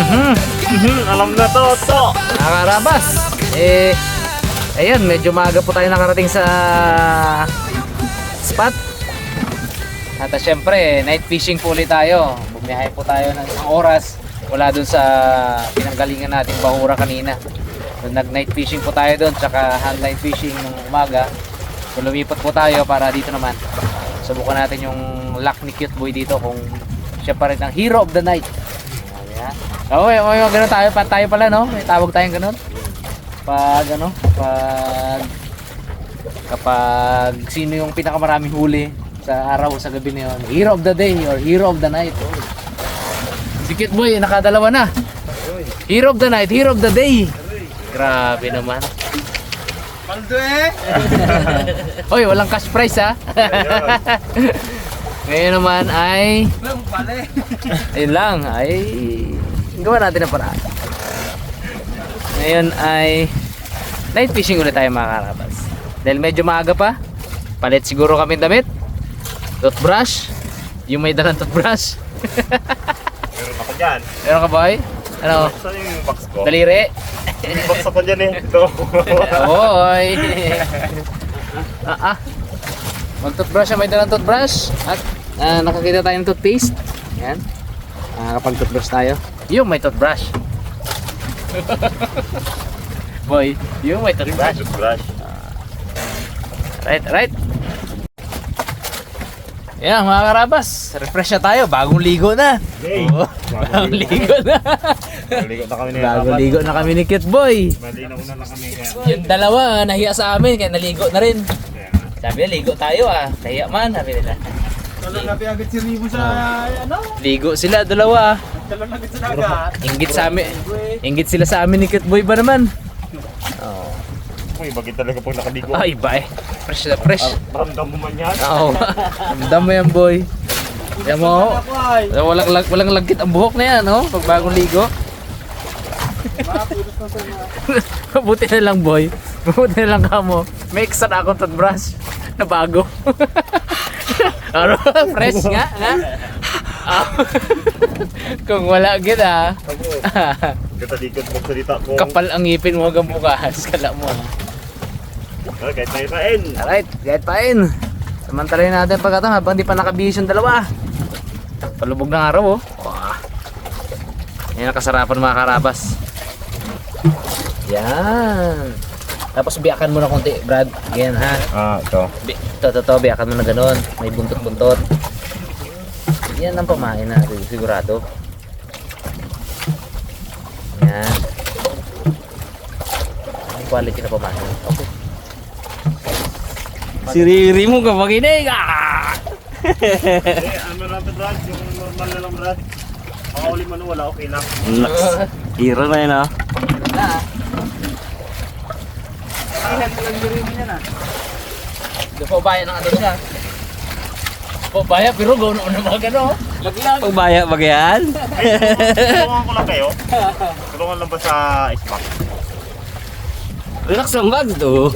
Alam na to. Nakarabas. Ayan, medyo maaga po tayo nakarating sa spot. At syempre, night fishing po ulit tayo. Bumiyahe po tayo ng isang oras mula dun sa pinanggalingan nating bahura kanina. So, nag-night fishing po tayo dun, tsaka handline fishing ng umaga. So, lumipat po tayo para dito naman. Subukan natin yung luck ni Cute Boy dito kung siya pa rin ang hero of the night. Ayan. Okay, gano'n tayo. Tayo pala, no? May tawag tayong gano'n. Kapag sino yung pinakamaraming huli sa araw o sa gabi na yun, hero of the day or hero of the night. Si Cute Boy, nakadalawa na. Hero of the night, hero of the day. Grabe naman. Paldo eh. Oy, walang cash prize ha. Ngayon naman ay ayun lang, ay gawa natin ang paraan. Ngayon ay night fishing ulit tayo mga karabas. Dahil medyo maaga pa, palit siguro kami damit, toothbrush, yung may dalang toothbrush. Meron ako dyan. Meron ka boy? Ano? Saan yung box ko? Daliri? Yung box ako dyan eh. Ito. Oy! Mag-toothbrush siya, may dalang toothbrush. At nakakita tayo ng toothpaste. Yan. Kapag toothbrush tayo. Yung may toothbrush. Boy, yung may toothbrush. Toothbrush. Right. Yan mga karabas, refresh na tayo, bagong ligo na. Yay! Bagong ligo na. Maligo na kami ni Bagong ligo na kami ni Cute Boy. Malinaw na lang kami kaya. Yung dalawa, nahiya sa amin, kaya naligo na rin. Kaya nga. Sabi nila, ligo tayo nahiya man, sabi nila. Talon na agad si Ribo sa ano? Ligo sila, dalawa. Talon agad sa dagat. Inggit sa amin, inggit sila sa amin ni Cute Boy ba naman? Oh. Uy, bakit talaga pag nakaligo? Ay, iba eh. Fresh na fresh. Ramdam mo man yan. Oo. Ramdam mo yan, boy. Yan mo. Walang lagkit ang buhok na yan, no? Pag bagong ligo. Mabuti na lang, boy. Mabuti na lang kamo. May extra na akong toothbrush na bago. Ano? Fresh nga, nga? Kung wala gid Katalikod mo salita ko. kapal ang ngipin mo hanggang bukas. Kala mo. Okay, tayo kain. Alright, get pain. Samantalahin natin pagkatapos habang di pa nakabihis yung dalawa. Palubog ng araw oh. Wow. Yan ang kasarapan mga karabas. Yan. Tapos biyakan mo na konti, Brad. Ganyan ha. Ito. Ito, biyakan mo na ganun. May buntot-buntot. Yan ang pamain natin, sigurado. Yan. Ang quality na pamain. Okay. Si Riri mo kapag inig. Ano lang ito, Brad? Yung normal na lang, Brad. Makauli man wala, okay lang. Hero na yun ah. Ilan mo lang Ribo niya na. Pabaya ng ano siya. Pabaya pero gawin mo na mga gano'n. Laglag. Pagbaya ba yan? Tulungan ko lang kayo. Tulungan lang ba sa ismak? Relax ang bag to.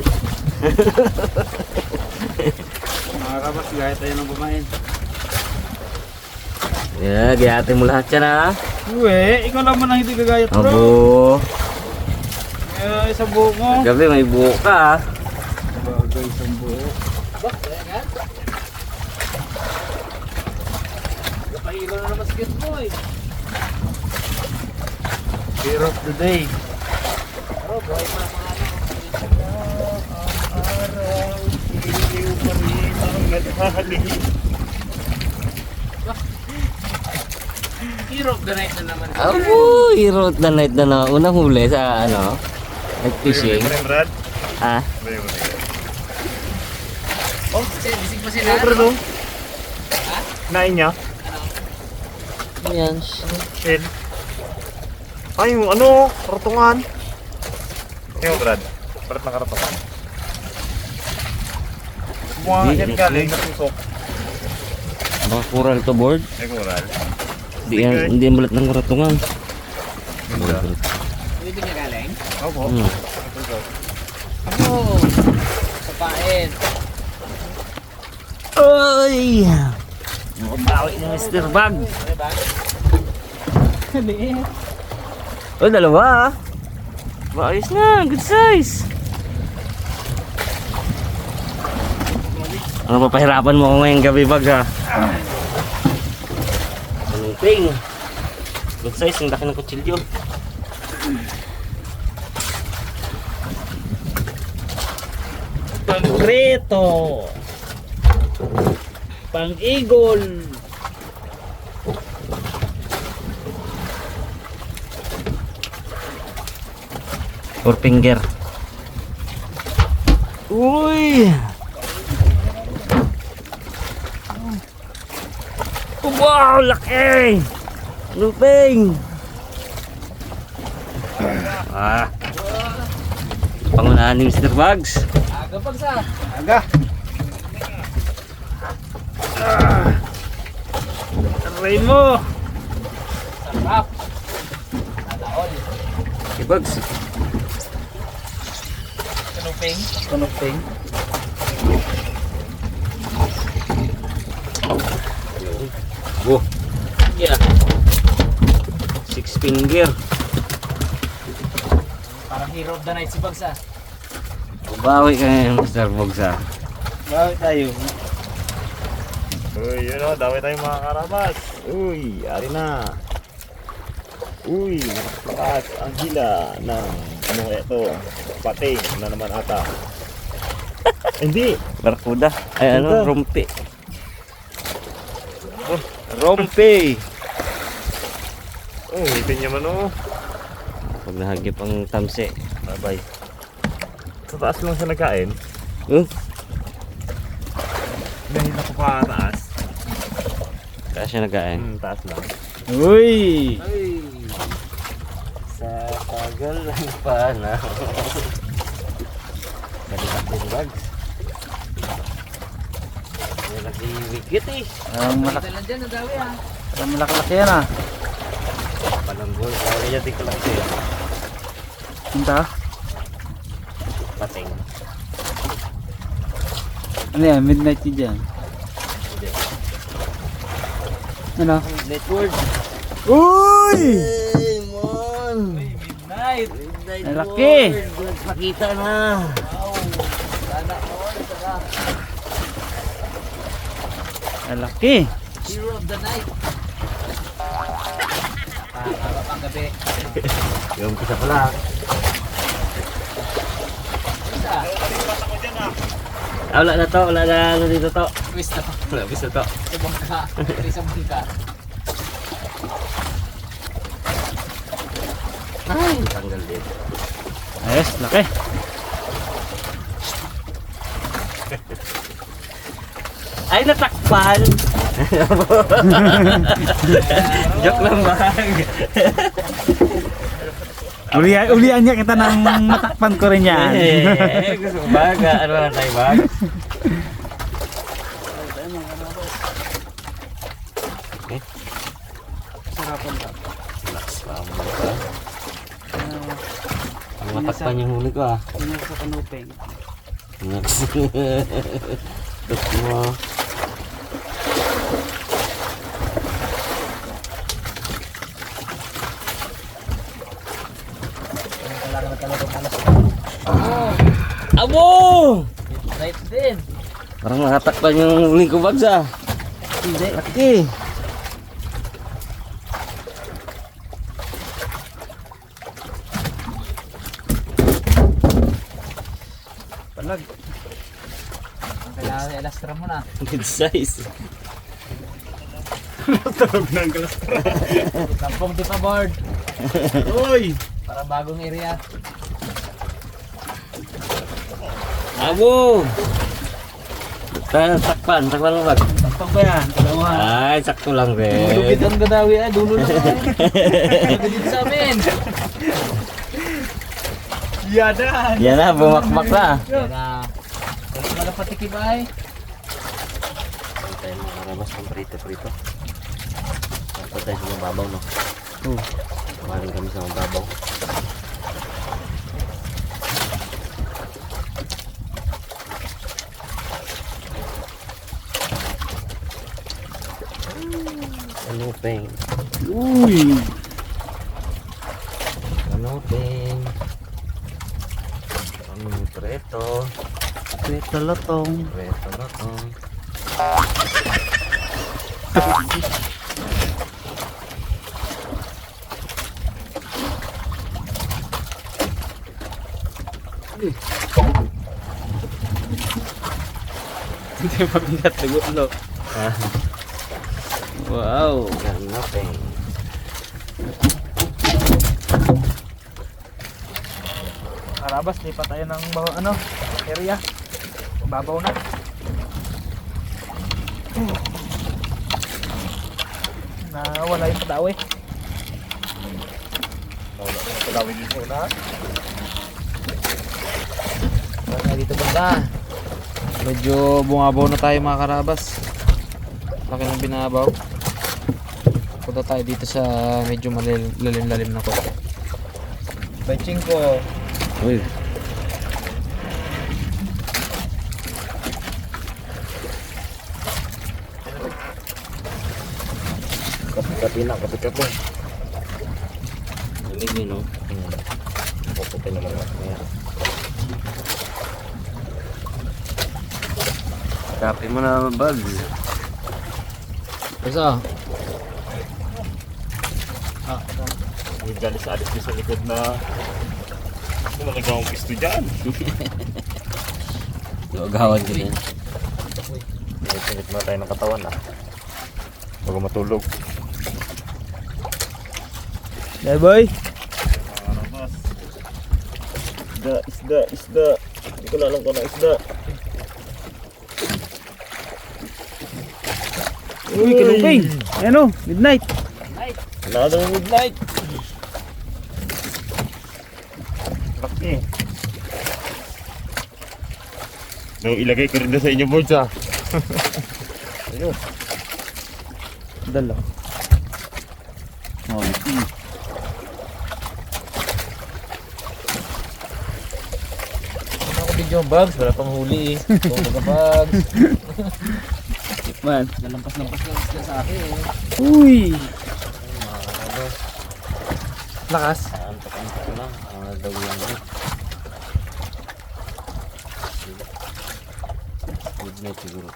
Mga kabas, gaya tayo ng kumain. Yeah, gayatin mo lahat yan ha. Uwe, ikaw lang man ang hindi gagayat bro. Abo. Isang buhok mo. Gabi may buhok ka ha. Bagay, isang buhok. Napahilo na naman si Cute Boy. Hero of the day. Oh, boy, hero of the night na naman. Abo, hero of the night na na. Unang huli sa ano, nag-fishing. Brad? Ha? Oh, bisig pa sila. Siyempre no? Nain niya? Yan. Shell. Ay, yung ano, karatungan. Yung Brad, barat na karatungan. Bunga nga yan galing, natusok. Baka coral to board. Ay, kural. Hindi yan balat ng karatungan. Dito niya galing? Opo. Oh, sapain. Ay! Bawi ni Mr. Bag. Liit. Oh, dalawa ah. Maayos na, good size. Ano papahirapan mo ako ngayong gabi, Bags ha? Ping. Good size, ang laki ng kutsilyo. Pang-preto. Pang-igol. Four finger. Uy! Wow, laki! Luping! Ah. Pangunahan ni Mr. Bugs. Aga pag sa. Aga. Aray mo. Sarap. Alaol. Okay, Bugs. Kanuping. Kanuping. Go. Yeah. Six finger. Parang hero of the night si Bags ah. Bawi ka ngayon, Mr. Bugs ha. Bakit tayo? Uy, yun o, dami tayong mga karabas. Uy, ari na. Uy, taas ang hila ng ano ito, pating na naman ata. Hindi. Barkuda. Ay ano, Ito. rumpi. Rompe. Oh, ngipin niya man o. Pag nahagip ang tamsi. Bye-bye. Sa taas lang siya nagkain. Dahil ako pa taas. Kaya siya nagkain. Taas lang. Uy. Sa tagal ng panahon. Balikat din, Bugs. May nag-iwigit eh. Malaki. Ito lang dyan, nadawi ah. Malaki yan ah. Palanggol. Kaya niya din ko lang siya. Punta. Pating. Ano yan? Midnight yun dyan. Hindi. Ano? Network. Uy! Hey, mon! Midnight. Midnight Ang laki. World. Nagpakita na. Sana all. Sarap. Ang laki. Hero of the night. Para pang gabi. Yung kisa pala. Isa. Wala na to. Wala na ano dito to. Twist na. Wala, bisa to. Sa bangka. Sa bangka. Ay, tanggal din. Ayos, laki. Ay, natakpan! Joke lang, Bag. Ulian niya kita ng matakpan ko rin yan. Gusto mo, Bag? Ano na tayo, Bag? Okay. Sarapan ba? Relax pa mo ba? Matakpan yung huli ko, ah. Ano sa kanuping? Relax. Tuk mo. Abo! Night din. Parang nakatakpan yung huli ko, Bags, ah. Hindi. Laki. Palag. Kailangan i-elastra mo na. Good size. Tulog ng galas. Tampong di pa board. Uy! Para bagong area. Abo! Takpan mo, Bag. Tampang ba yan? Dalawa. Ay, sakto lang rin. Lugit ang gadawi ah. Dulo lang ah. Lugit dito sa amin. Yadan! Yan na, bumakbak na. Yan na. Wala na lang patikim ay. Ano tayo mga karabas ng prito-prito? Ako tayo sa mababaw, no? Kumarin kami sa mababaw. Ano, Peng? Uy! Preto. Preto lotong. Preto lotong. Hindi mabigat na gulo. Ah, Wow. nothing. Karabas, lipat tayo ng area. Babaw na. Nawala yung padawi. Pagawin dito na. Wala dito banda. Medyo bungabaw na tayo mga karabas. Laki ng binabaw. Punta tayo dito sa medyo lalim-lalim na konti. Baching ko. Uy. Kapi-kapi na, kapi-kapi. Lamig yun, no? Puputi naman ako niya. Kape mo na, Bugs. Isa. Yung galis alis niya sa likod na nagawang pisto dyan. Agawan ko yan. May pinit na tayo ng katawan bago matulog. Hey boy. Karabas. Isda. Hindi ko na alam kung na isda. Uy, kaluping. Ano? Midnight. Another midnight. Laki. No, ilagay ko rin na sa inyo boards Ayun. Dalo. Oh, Ako video Bugs, wala pang huli eh. Tulog ka Bugs. Man. Nalampas-lampas lang sila sa akin eh. Uy. Lakas. antok-antok lang. Daw lang yun. Midnight siguro.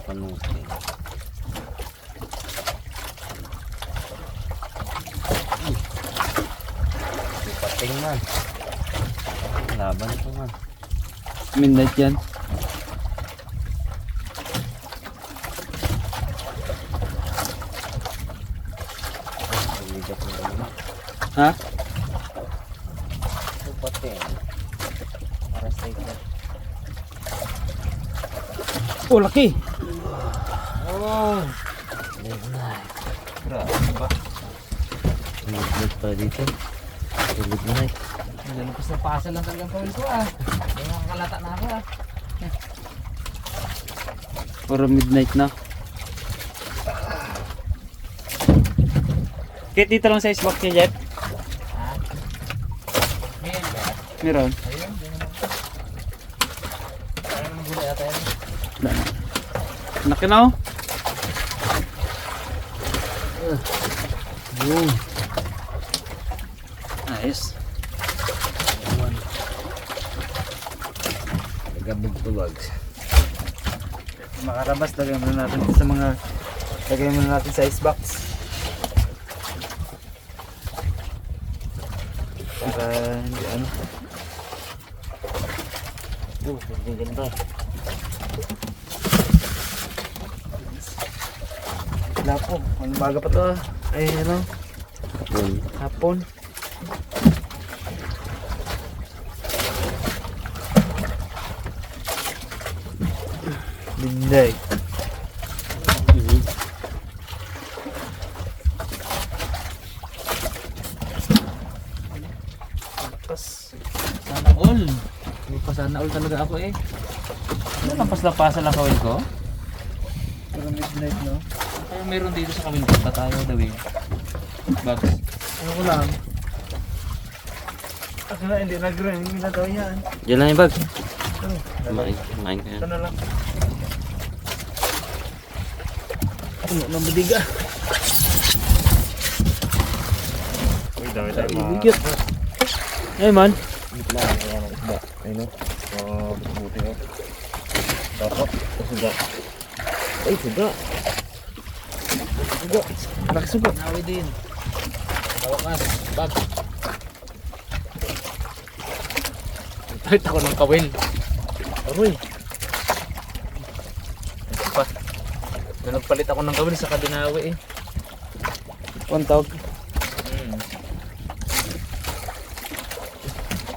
Panusin. Pating man. Laban ito man. Midnight yan. Bigat mo naman. Ha? Ito pating. Para sa ito. Oh, laki. Oh. Midnight. Grabe ba? Midnight pa dito. Midnight. Nalampas na pasal lang talagang pawin ko May makakalata na ako Puro midnight na. Kit dito lang sa icebox niya, Jeff. Ngayon ba? Meron. Ayun, di naman. Ayun ang gulay ata yan. Laki na oh. Boom. Nice. Nagabog to Bugs. Makarabas, lagay muna natin sa lagay muna natin sa icebox. Para hindi ano. Ang ganda. Wala po. Ano baga pa to Ay ano. Kapon. Hapon. Midnight. Tapos Sana all. May pa sana all talaga ako eh. Nalampas-lampasan lang kawin ko. pero midnight no. Kaya meron dito sa kawin ko. Tayo dawin. Bugs. Ano ko lang. Ako na hindi nag-ring. Hindi na daw yan. Diyan lang yung Bugs. Ano? Kumain ka yan. Ito na lang. Ano na madiga. Uy, dami tayo mga... Ibigit. Ay man. Bigla kaya ng isda. Ayun o. Buti o. Tapos, suga. Ay, suga. Suga. Malaki suga. Nawi din. Tawakas. Bag. Palit ako ng kawil. Aroy. Ito pa. Nung nagpalit ako ng kawil sa Kadinawi eh. Ang tawag.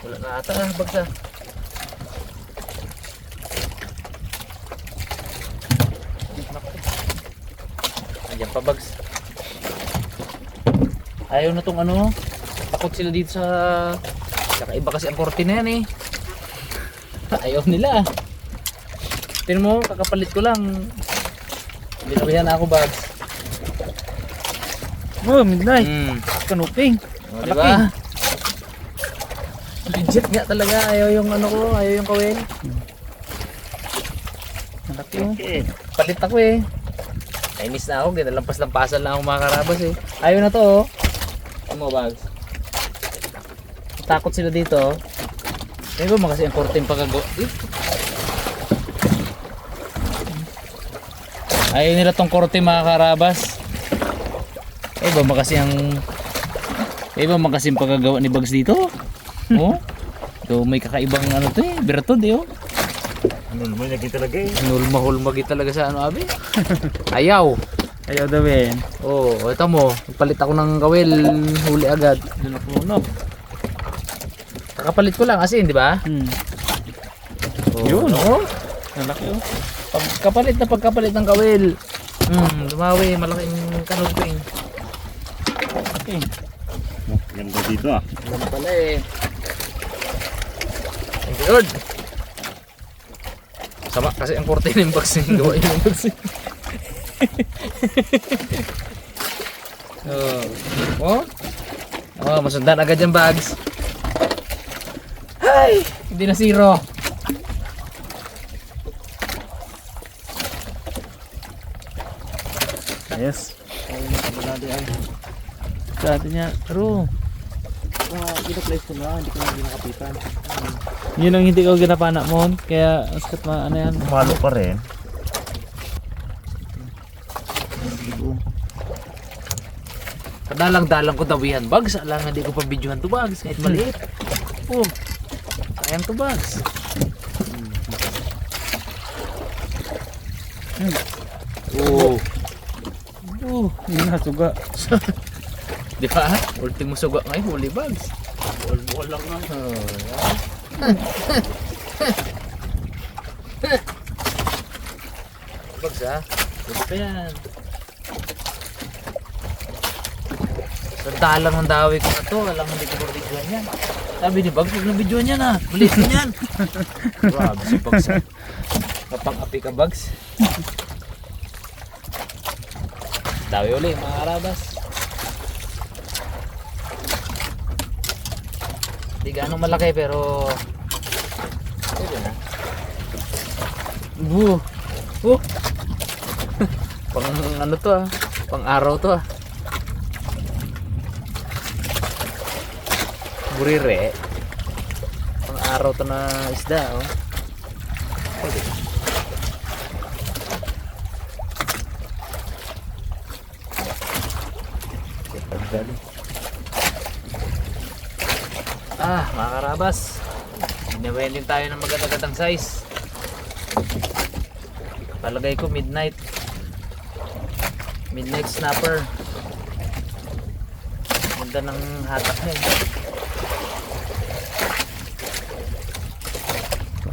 Wala na ata bagsa. Ayan pa bags. Ayaw na tong ano. Takot sila dito sa... Kakaiba kasi ang korte na yan eh. Ayaw nila. Tingnan mo, kakapalit ko lang. Binawihan na ako bags. Oh, midnight. Kanuping. O, diba? Legit nga talaga. Ayaw yung ano ko. Ayaw yung kawin. Malaki oh. Okay. Palit ako eh. Nainis na ako. Ginalampas-lampasan lang ako mga karabas eh. Ayaw na to oh. Ano mo bags? Takot sila dito. Kaya ba kasi ang korte yung pagagawa? Ayaw nila tong korte mga karabas. Eh ba kasi ang... Eh ba kasi yung pagagawa ni Bags dito? Oh? So may kakaibang ano to eh. Bertod eh oh. Ano naman lagi talaga eh. Hulma-hulmagi talaga sa ano abi. Ayaw. Ayaw daw eh. Oh, ito mo. Palit ako ng kawil. Huli agad. Lunok-lunok. Kakapalit ko lang asin, di ba? Oh, Yun. oh. Malaki oh. Pagkapalit ng kawil. Lumawi, malaking kanuping. Okay. Ganda dito ah. Ano pala eh. Thank you Lord. Sama kasi ang korte ng boxing. Gawain ng boxing. Oh. Oh, masundan agad yung bags. Ay! Hindi na zero. Yes. Dati niya. Pero Gina-place ko na, hindi ko na ginakapitan. yun ang hindi ko ginapana mo. Kaya askat ano yan. Malo pa rin. Kadalang-dalang ko dawihan bags. Alang hindi ko pa videohan to bags. Kahit maliit. Oh. Sayang to bags. Oh. Yun na suga. Di ba? Ultimo suga ngayon. Huli bags. Buwal lang nga. Bags ha. Pwede pa yan. Sandalang ang dawi ko na to. Alam hindi ko pa videohan yan. Sabi ni Bags, huwag na videohan yan ha. Ulit mo yan. Grabe si Bags ha. Kapang-api ka Bags. Dawi uli mga karabas. Hindi ganong malaki pero pwede na. Pang ano to ah. Pang araw to ah. Burire. Pang araw to na isda oh. Pwede. Mga karabas, ginawain din tayo ng magandang size. Palagay ko midnight snapper. Ganda ng hatak na eh.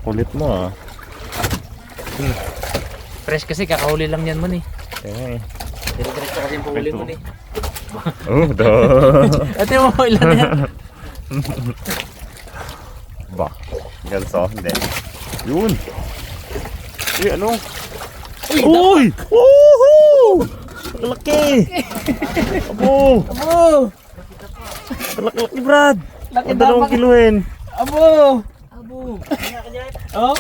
Kulit mo ah. Fresh kasi kakahuli lang yan mo ni. Okay. Diretso kasi yung pahuli mo ni. Oh, duh. Ate mo ilan yan. Ba, ganso, hindi. Yun. Uy, ano? Uy! Woohoo! Laki! Abo! Abo! Laki, Brad! Laki Ang dalawang dapat. kiluhin. Abo! Oh?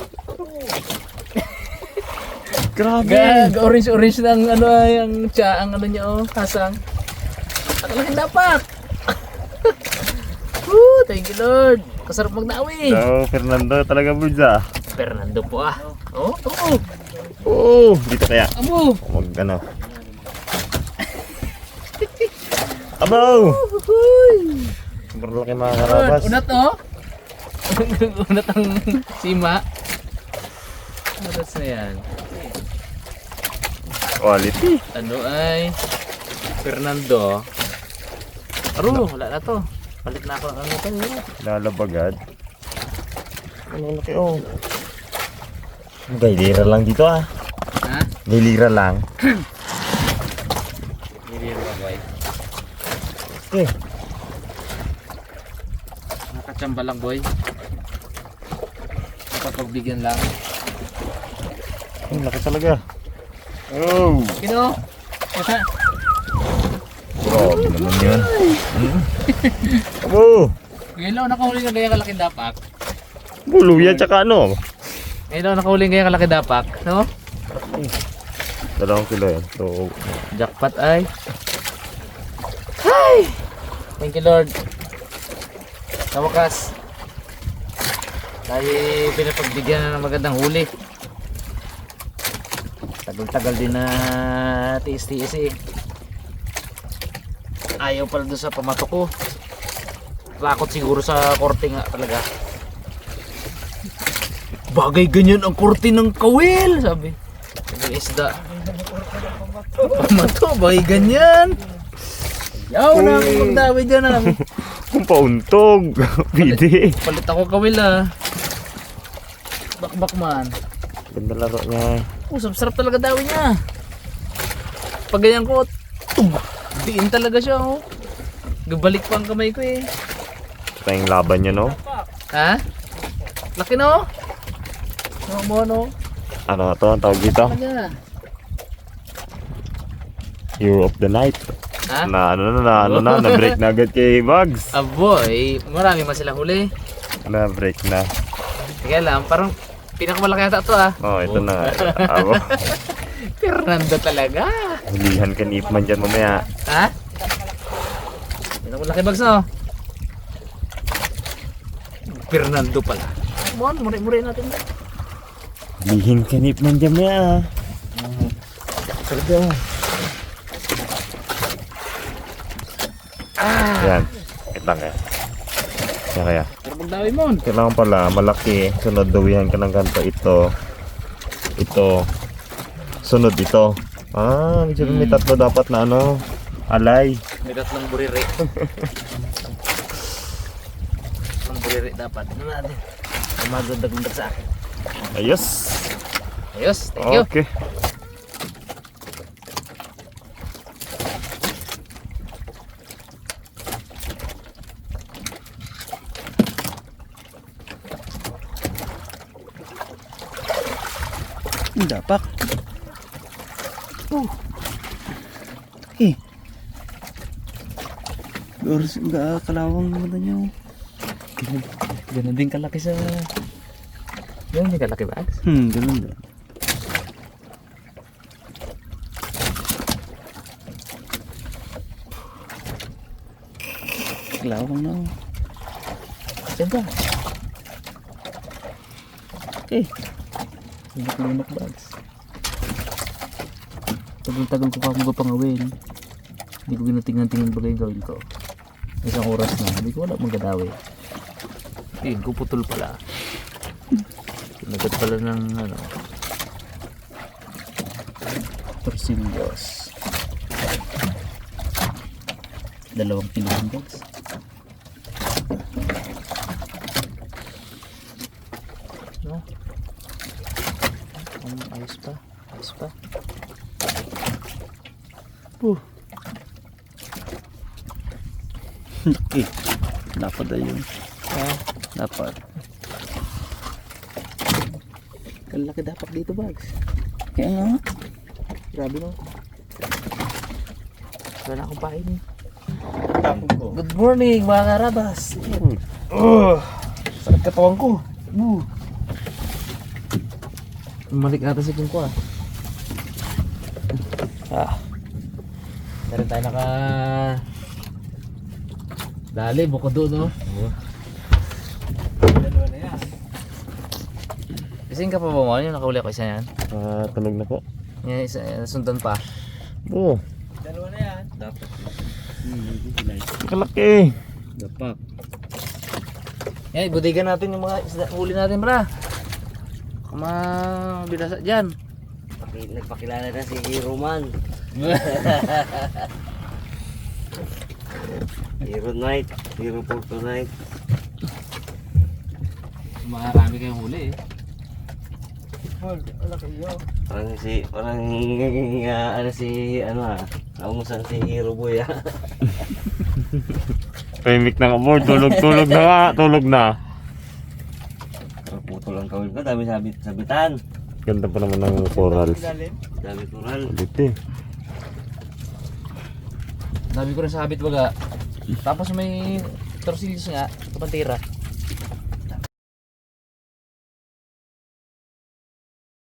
Grabe! Orange ng ano yung ang ano niya oh, hasang. Ang laki dapat. Thank you Lord. Kasarap magdawi. So, Fernando talaga birds ah. Fernando po ah. Oh, oo. Oo, dito kaya. Amo. Mag ano. Abaw! Sobrang laki mga karabas. Unat oh. Unat ang sima. Unat na yan. Quality. Ano ay Fernando. Aro, wala na to. Palit na ako ng ano to. Lalabagad. Ano laki oh. Gailira lang dito ah. Ha? Gailira lang. Hindi yung boy. Okay. Nakachamba lang boy. Papagbigyan lang. Ang laki talaga. Oh! Kino? Grabe naman yun. Abo! Ngayon nakahuli na gaya kalaki dapak. Buluya tsaka ano? Ngayon nakahuli gaya kalaki dapak. No? 2 kilo yan. So, Jackpot ay. Hi! Thank you Lord. Sa wakas. Tayo pinapagbigyan na ng magandang huli. Tagal-tagal din na tiis-tiis eh. Ayaw pala doon sa pamato ko. Lakot siguro sa korte nga talaga. Bagay ganyan ang korte ng kawil, sabi. Sabi isda. Pamato, bagay ganyan. Yaw na akong magdawi dyan ah. kung pauntog. Pwede. Palit ako kawil ah. Bakbak man. Ganda laro niya. Oh, sarap talaga dawi niya. Pag ganyan ko, diin talaga siya oh. Gabalik pa ang kamay ko eh. Ito yung laban niya no? Ha? Laki no? No mo no? Ano to ang tawag dito? Kanya. Hero of the night. Ha? Na break na agad kay Bugs. Aboy, marami man sila huli. Na break na. Kaya lang, parang pinakamalaki yata ito ah. Oh, ito na. Abo. Fernando talaga. Hulihan ka ni Ipman dyan mamaya. Ha? Pinakamalaki bags no? Fernando pala. Mon, muri-muri natin. Hulihin ka ni Ipman dyan mamaya. Talaga. Yan. Wait lang kaya. Yan kaya. Pero magdawi mon. Kailangan pala malaki. Sunod dawihan ka ng ganito. Ito. Sunod ito. Ibig sabihin may tatlo dapat na ano. Alay. May tatlong buriri. Tatlong buriri dapat. Ano natin? Maganda-ganda sa akin. Ayos. Ayos, thank you. Okay. Dapak. Oras ga kalawang mata niyo. Ganun din kalaki sa... Ganun din kalaki bags? Ganun din. Kalawang na. Diyan ba? Okay. Lumak bags. Tagal-tagal ko pa akong gapangawin. Hindi ko ginatingnan-tingnan bagay yung gawin ko. Isang oras na. Hindi ko wala magadawi. Tingin ko putol pala. Pinagat pala ng ano. Torsillos. 2 kilogram bags. No? Ayos pa. Ayos pa. Okay. Dapat na yun. Dapat. Kalaki dapat dito bags. Kaya nga. Grabe no. Wala na akong pain eh. Tapos ko. Good morning mga karabas. Sakit katawan ko. Umalik ata si Kungko ah. Meron tayo naka... Dali, bukod doon no? Gising ka pa ba mo? Yung nakahuli ko isa yan. Tunog na po. Yan, isa, sundan pa. Oo. Dalawa na yan. Dapat. Kalaki. Dapat. Yan, budigan natin yung mga isda huli natin, bra. Bilasa dyan. Nagpakilala na si Hero Man. Hero Night. Hero Porto Night. Marami kayong huli eh. Naumusan si Hero Boy ah. Tahimik na ka, board. Tulog na nga. Tulog na. Pero puto lang kawin ko, dami sabitan. Ganda pa naman ng corals. Dami tural. Ulit eh. Dami ko rin sabit baga. Tapos may torsillos nga, kapantira.